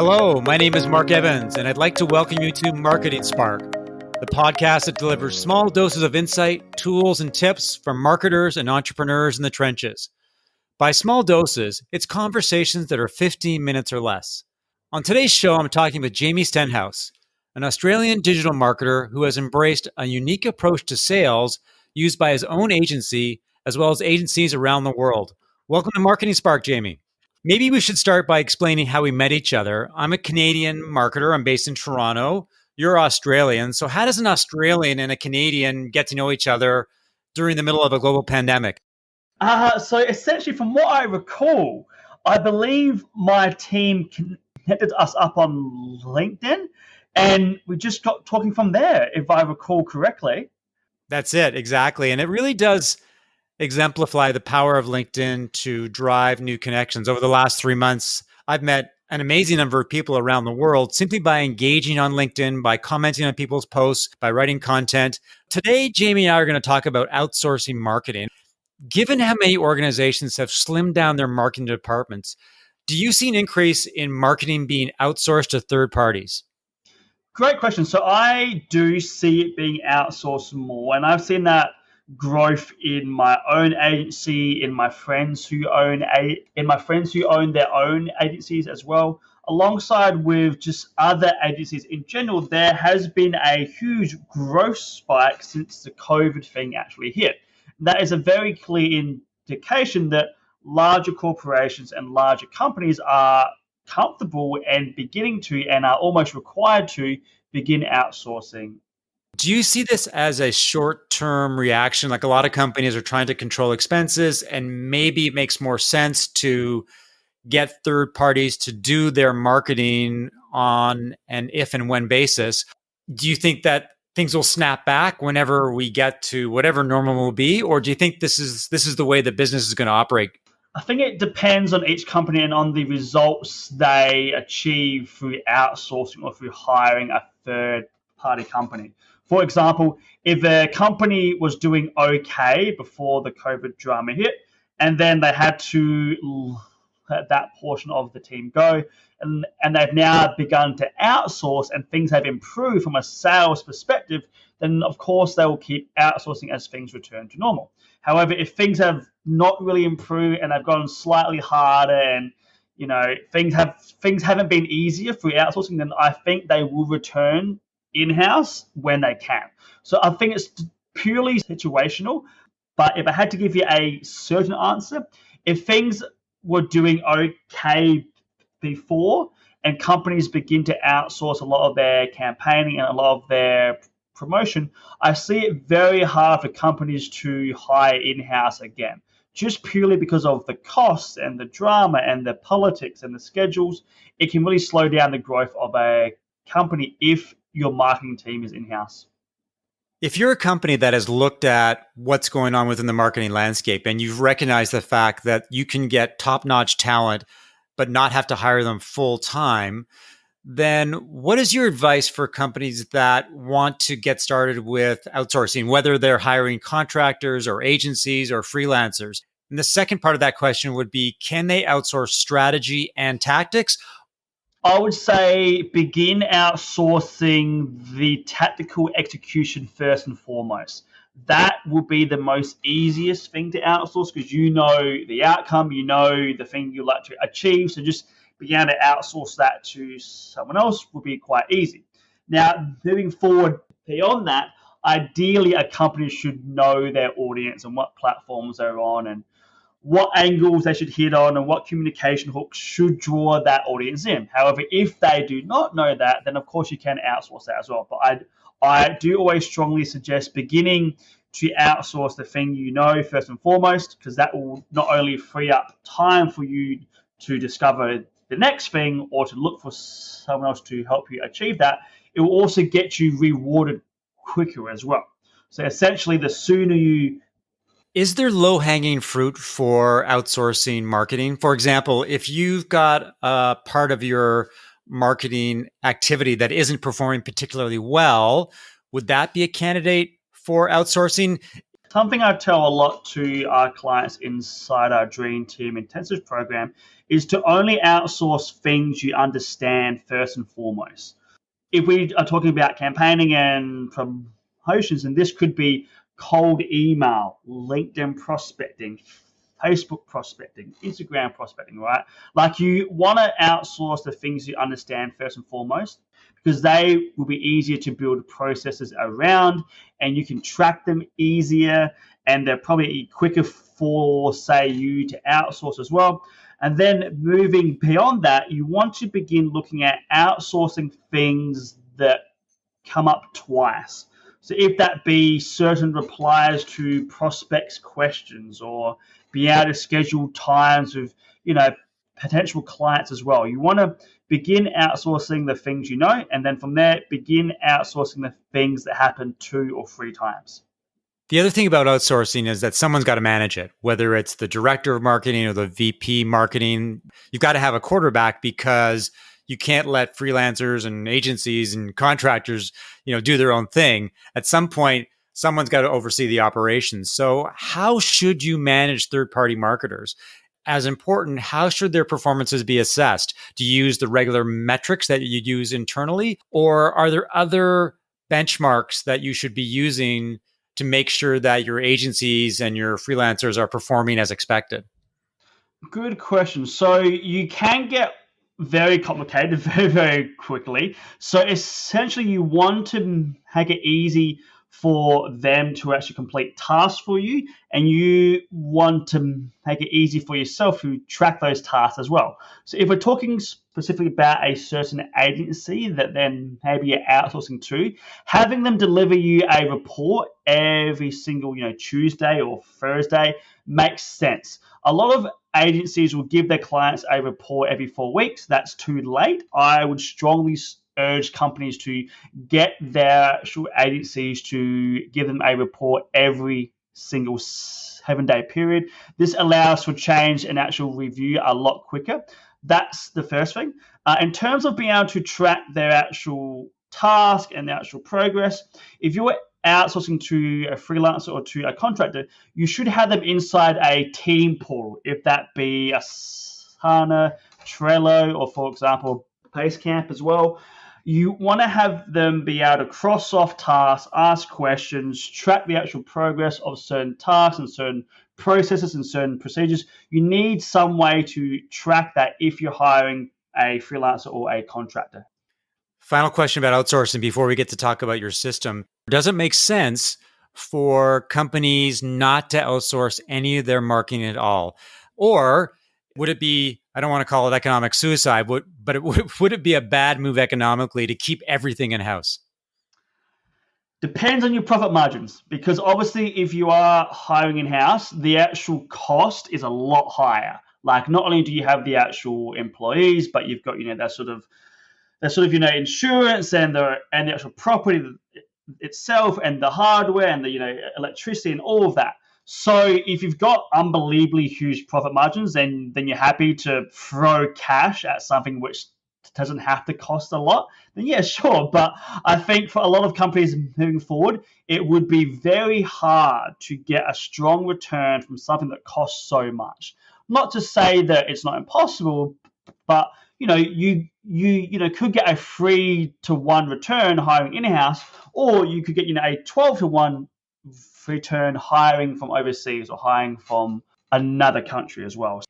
Hello, my name is Mark Evans, and I'd like to welcome you to Marketing Spark, the podcast that delivers small doses of insight, tools, and tips from marketers and entrepreneurs in the trenches. By small doses, it's conversations that are 15 minutes or less. On today's show, I'm talking with Jamie Stenhouse, an Australian digital marketer who has embraced a unique approach to sales used by his own agency as well as agencies around the world. Welcome to Marketing Spark, Jamie. Maybe we should start by explaining how we met each other. I'm a Canadian marketer. I'm based in Toronto. You're Australian. So how does an Australian and a Canadian get to know each other during the middle of a global pandemic? So essentially, from what I recall, I believe my team connected us up on LinkedIn, and we just got talking from there, if I recall correctly. That's it, exactly. And it really does exemplify the power of LinkedIn to drive new connections. Over the last 3 months, I've met an amazing number of people around the world simply by engaging on LinkedIn, by commenting on people's posts, by writing content. Today, Jamie and I are going to talk about outsourcing marketing. Given how many organizations have slimmed down their marketing departments, do you see an increase in marketing being outsourced to third parties? Great question. So I do see it being outsourced more, and I've seen that growth in my own agency, in my friends who own their own agencies as well, alongside with just other agencies in general. There has been a huge growth spike since the COVID thing actually hit. That is a very clear indication that larger corporations and larger companies are comfortable and beginning to and are almost required to begin outsourcing. Do you see this as a short-term reaction? Like a lot of companies are trying to control expenses, and maybe it makes more sense to get third parties to do their marketing on an if and when basis. Do you think that things will snap back whenever we get to whatever normal will be, or do you think this is the way the business is going to operate? I think it depends on each company and on the results they achieve through outsourcing or through hiring a third party company. For example, if a company was doing okay before the COVID drama hit, and then they had to let that portion of the team go, and they've now begun to outsource and things have improved from a sales perspective, then of course they will keep outsourcing as things return to normal. However, if things have not really improved and they've gotten slightly harder and things haven't been easier through outsourcing, then I think they will return in-house when they can. So I think it's purely situational. But if I had to give you a certain answer, if things were doing okay before and companies begin to outsource a lot of their campaigning and a lot of their promotion, I see it very hard for companies to hire in-house again, just purely because of the costs and the drama and the politics and the schedules. It can really slow down the growth of a company if your marketing team is in-house. If you're a company that has looked at what's going on within the marketing landscape and you've recognized the fact that you can get top-notch talent but not have to hire them full-time, then what is your advice for companies that want to get started with outsourcing, whether they're hiring contractors or agencies or freelancers? And the second part of that question would be, can they outsource strategy and tactics? I would say begin outsourcing the tactical execution first and foremost. That will be the most easiest thing to outsource because you know the outcome, you know the thing you'd like to achieve. So just begin to outsource that to someone else will be quite easy. Now, moving forward beyond that, ideally a company should know their audience and what platforms they're on and what angles they should hit on and what communication hooks should draw that audience in. However, if they do not know that, then of course you can outsource that as well. But I do always strongly suggest beginning to outsource the thing you know first and foremost, because that will not only free up time for you to discover the next thing or to look for someone else to help you achieve that, it will also get you rewarded quicker as well. So essentially, the sooner you... Is there low-hanging fruit for outsourcing marketing? For example, if you've got a part of your marketing activity that isn't performing particularly well, would that be a candidate for outsourcing? Something I tell a lot to our clients inside our Dream Team Intensive program is to only outsource things you understand first and foremost. If we are talking about campaigning and promotions, and this could be cold email, LinkedIn prospecting, Facebook prospecting, Instagram prospecting, right? Like, you want to outsource the things you understand first and foremost, because they will be easier to build processes around, and you can track them easier, and they're probably quicker for, say, you to outsource as well. And then moving beyond that, you want to begin looking at outsourcing things that come up twice. So if that be certain replies to prospects' questions, or be able to schedule times with, potential clients as well. You want to begin outsourcing the things you know, and then from there, begin outsourcing the things that happen 2 or 3 times. The other thing about outsourcing is that someone's got to manage it, whether it's the director of marketing or the VP marketing. You've got to have a quarterback, because you can't let freelancers and agencies and contractors, do their own thing. At some point, someone's got to oversee the operations. So how should you manage third-party marketers? As important, how should their performances be assessed? Do you use the regular metrics that you use internally, or are there other benchmarks that you should be using to make sure that your agencies and your freelancers are performing as expected? Good question. So you can get very complicated very, very quickly. So essentially, you want to make it easy for them to actually complete tasks for you, and you want to make it easy for yourself to track those tasks as well. So if we're talking specifically about a certain agency that then maybe you're outsourcing to, having them deliver you a report every single Tuesday or Thursday makes sense. A lot of agencies will give their clients a report every 4 weeks. That's too late. I would strongly urge companies to get their actual agencies to give them a report every single 7-day period. This allows for change and actual review a lot quicker. That's the first thing. In terms of being able to track their actual task and the actual progress, if you're outsourcing to a freelancer or to a contractor, you should have them inside a team portal, if that be Asana, Trello, or for example, Basecamp as well. You want to have them be able to cross off tasks, ask questions, track the actual progress of certain tasks and certain processes and certain procedures. You need some way to track that if you're hiring a freelancer or a contractor. Final question about outsourcing before we get to talk about your system. Does it make sense for companies not to outsource any of their marketing at all? Or would it be, I don't want to call it economic suicide, but would it be a bad move economically to keep everything in-house? Depends on your profit margins, because obviously if you are hiring in-house, the actual cost is a lot higher. Like, not only do you have the actual employees, but you've got that sort of insurance and the actual property itself and the hardware and the electricity and all of that. So if you've got unbelievably huge profit margins, then you're happy to throw cash at something which doesn't have to cost a lot, then yeah, sure. But I think for a lot of companies moving forward, it would be very hard to get a strong return from something that costs so much. Not to say that it's not impossible, but you could get a 3-to-1 return hiring in-house, or you could get a 12-to-1 return hiring from overseas or hiring from another country as well.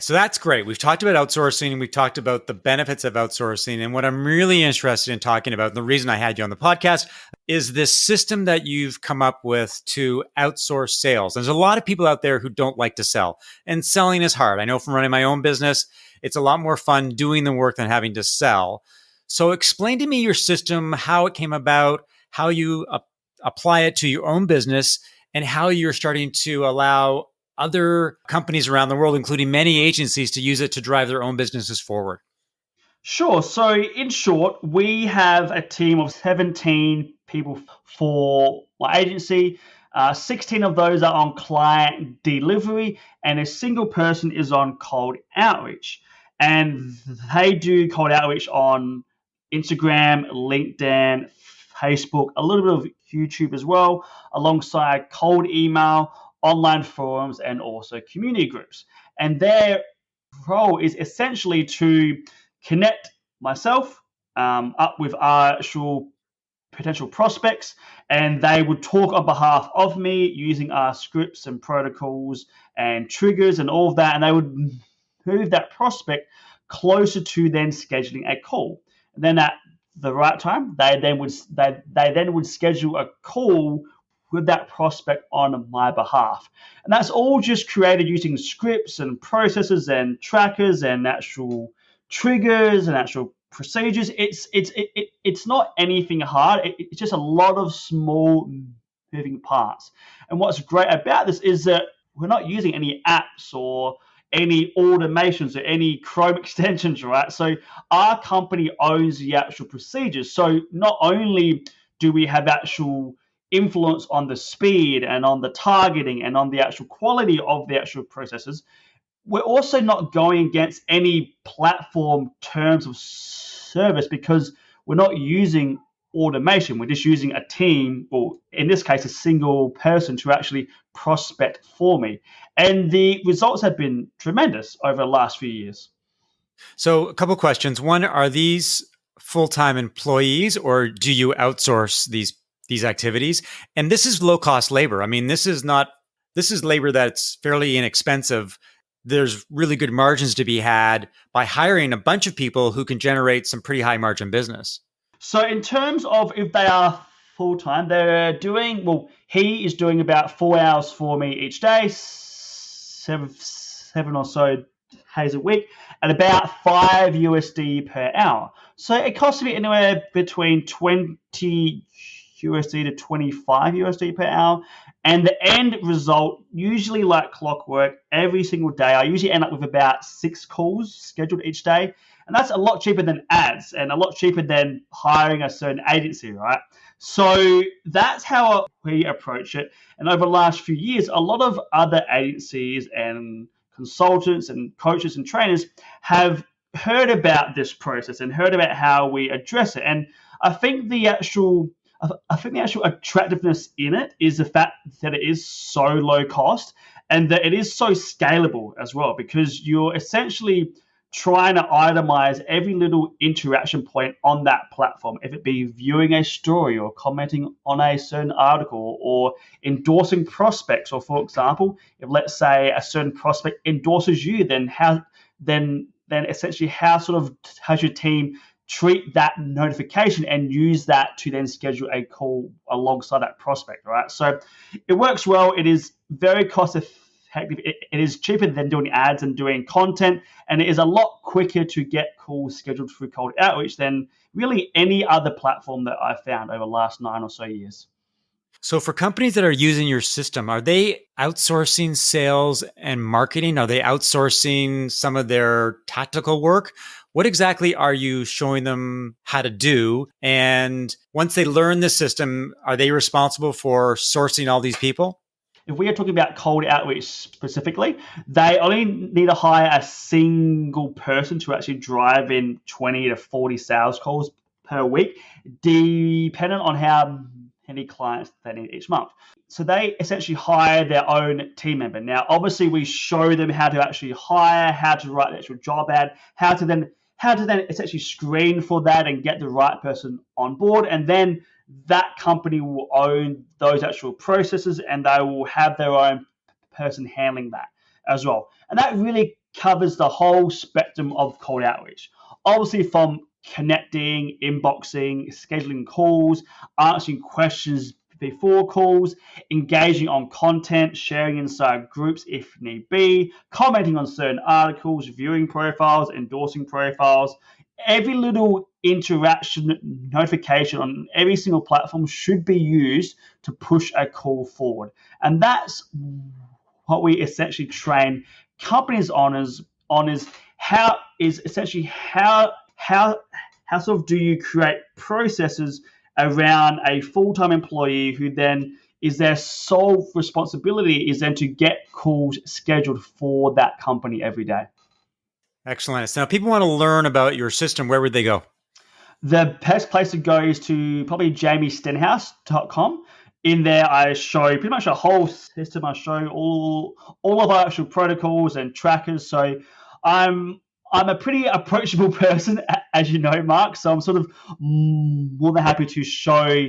So that's great. We've talked about outsourcing, and we've talked about the benefits of outsourcing. And what I'm really interested in talking about, and the reason I had you on the podcast, is this system that you've come up with to outsource sales. There's a lot of people out there who don't like to sell, and selling is hard. I know from running my own business, it's a lot more fun doing the work than having to sell. So explain to me your system, how it came about, how you apply it to your own business, and how you're starting to allow other companies around the world, including many agencies, to use it to drive their own businesses forward. Sure. So in short, we have a team of 17 people for my agency. 16 of those are on client delivery, and a single person is on cold outreach. And they do cold outreach on Instagram, LinkedIn, Facebook, a little bit of YouTube as well, alongside cold email, online forums, and also community groups. And their role is essentially to connect myself up with our actual potential prospects, and they would talk on behalf of me using our scripts and protocols and triggers and all of that, and they would move that prospect closer to then scheduling a call. And then at the right time, they then would schedule a call with that prospect on my behalf. And that's all just created using scripts and processes and trackers and actual triggers and actual procedures. It's not anything hard. It's just a lot of small moving parts. And what's great about this is that we're not using any apps or any automations or any Chrome extensions, right? So our company owns the actual procedures. So not only do we have actual influence on the speed and on the targeting and on the actual quality of the actual processes, we're also not going against any platform terms of service because we're not using automation. We're just using a team, or in this case, a single person to actually prospect for me. And the results have been tremendous over the last few years. So a couple of questions. One, are these full-time employees or do you outsource these activities? And this is low-cost labor. I mean, this is labor that's fairly inexpensive. There's really good margins to be had by hiring a bunch of people who can generate some pretty high margin business. So in terms of if they are full-time, they're doing, well, he is doing about 4 hours for me each day, seven or so days a week, at about $5 per hour. So it costs me anywhere between $20 to $25 per hour. And the end result, usually like clockwork, every single day, I usually end up with about 6 calls scheduled each day. And that's a lot cheaper than ads and a lot cheaper than hiring a certain agency, right? So that's how we approach it. And over the last few years, a lot of other agencies and consultants and coaches and trainers have heard about this process and heard about how we address it. And I think the actual attractiveness in it is the fact that it is so low cost and that it is so scalable as well, because you're essentially trying to itemize every little interaction point on that platform, if it be viewing a story or commenting on a certain article or endorsing prospects. Or for example, if let's say a certain prospect endorses you, then essentially how your team treat that notification and use that to then schedule a call alongside that prospect, right? So it works well. It is very cost effective. It is cheaper than doing ads and doing content, and it is a lot quicker to get calls scheduled through cold outreach than really any other platform that I've found over the last 9 or so years. So for companies that are using your system, are they outsourcing sales and marketing? Are they outsourcing some of their tactical work? What exactly are you showing them how to do? And once they learn the system, are they responsible for sourcing all these people? If we are talking about cold outreach specifically, they only need to hire a single person to actually drive in 20 to 40 sales calls per week, dependent on how many clients they need each month. So they essentially hire their own team member. Now, obviously, we show them how to actually hire, how to write the actual job ad, how to then essentially screen for that and get the right person on board. And then that company will own those actual processes and they will have their own person handling that as well. And that really covers the whole spectrum of cold outreach. Obviously, from connecting, inboxing, scheduling calls, answering questions before calls, engaging on content, sharing inside groups if need be, commenting on certain articles, viewing profiles, endorsing profiles. Every little interaction, notification on every single platform should be used to push a call forward. And that's what we essentially train companies on is how sort of do you create processes around a full-time employee who then is their sole responsibility is then to get calls scheduled for that company every day. Excellent. So now people want to learn about your system. Where would they go? The best place to go is to probably jamiestenhouse.com. In there, I show pretty much a whole system. I show all of our actual protocols and trackers. So I'm a pretty approachable person, as you know, Mark. So I'm sort of more than happy to show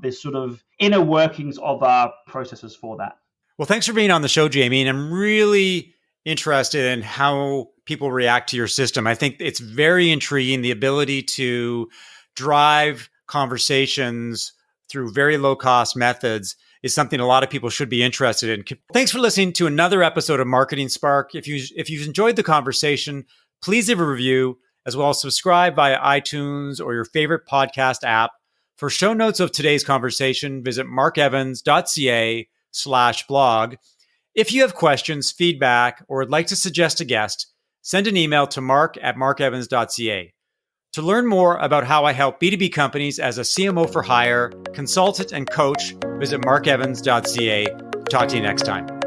this sort of inner workings of our processes for that. Well, thanks for being on the show, Jamie. And I'm really interested in how people react to your system. I think it's very intriguing, the ability to drive conversations through very low cost methods is something a lot of people should be interested in. Thanks for listening to another episode of Marketing Spark. If you've enjoyed the conversation, please leave a review, as well as subscribe via iTunes or your favorite podcast app. For show notes of today's conversation, visit markevans.ca/blog. If you have questions, feedback, or would like to suggest a guest, send an email to mark@markevans.ca. To learn more about how I help B2B companies as a CMO for hire, consultant, and coach, visit markevans.ca. Talk to you next time.